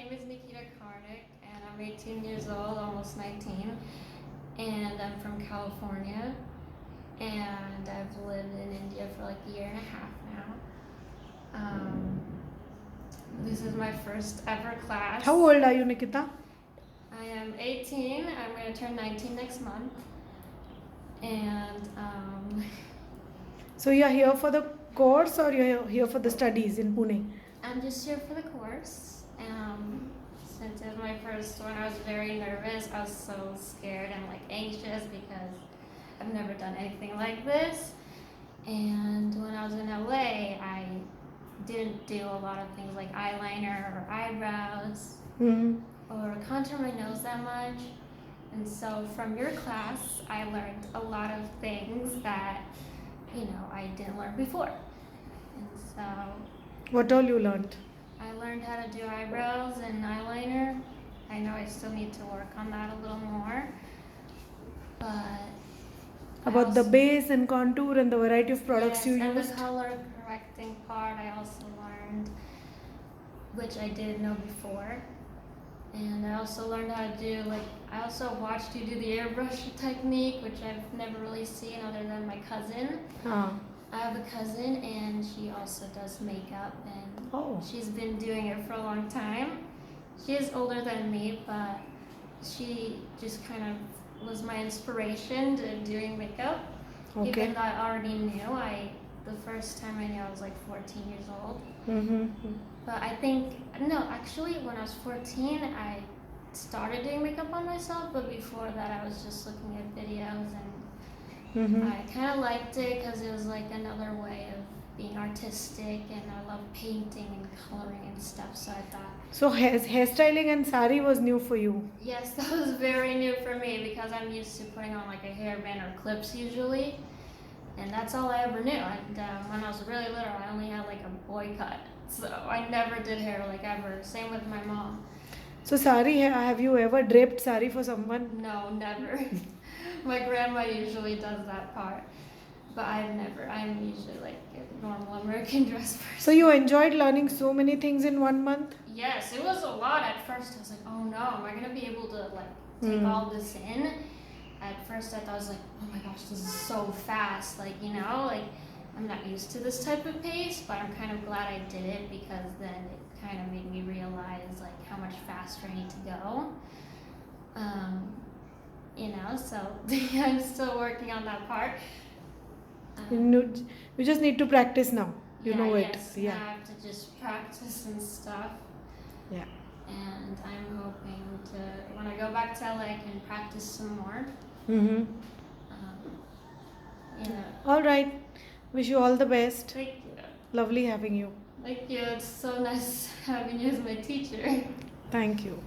name is Nikita Karnik, and I'm 18 years old, almost 19, and I'm from California, and I've lived in India for like a year and a half now. This is my first ever class. How old are you, Nikita? I am 18. I'm going to turn 19 next month, and So you are here for the course or you are here for the studies in Pune? I'm just here for the course. Since it was my first one, I was very nervous. I was so scared and like anxious because I've never done anything like this. And when I was in LA, I didn't do a lot of things like eyeliner or eyebrows or contour my nose that much. And so from your class, I learned a lot of things that, I didn't learn before. And so What all you learned? I learned how to do eyebrows and eyeliner. I know I still need to work on that a little more. But About the base and contour and the variety of products you and used? the color correcting part I also learned, which I didn't know before. And I also learned how to do, I also watched you do the airbrush technique, which I've never really seen other than my cousin. I have a cousin, and she also does makeup, and she's been doing it for a long time. She is older than me, but she just kind of was my inspiration to doing makeup. Okay. Even though I already knew, the first time I knew I was like 14 years old. But I think, no, actually when I was 14, I started doing makeup on myself, but before that I was just looking at videos, and I kind of liked it because it was like another way of being artistic, and I love painting and coloring and stuff, so I thought. So hairstyling and sari was new for you? Yes, that was very new for me because I'm used to putting on like a hairband or clips usually, and that's all I ever knew. And when I was really little, I only had like a boy cut, so I never did hair like ever. Same with my mom. So sari, have you ever draped sari for someone? No, never. My grandma usually does that part, but I've never. I'm usually like a normal American dress person. So you enjoyed learning so many things in 1 month? Yes, it was a lot at first. I was like, oh no, am I gonna be able to take all this in? At first I thought, I was like, oh my gosh, this is so fast. I'm not used to this type of pace, but I'm kind of glad I did it because then it kind of made me realize how much faster I need to go. So I'm still working on that part. You just need to practice now. You know it. Yes, now I have to just practice and stuff. Yeah. And I'm hoping to, when I go back to LA, I can practice some more. All right. Wish you all the best. Thank you. Lovely having you. Thank you. It's so nice having you as my teacher. Thank you.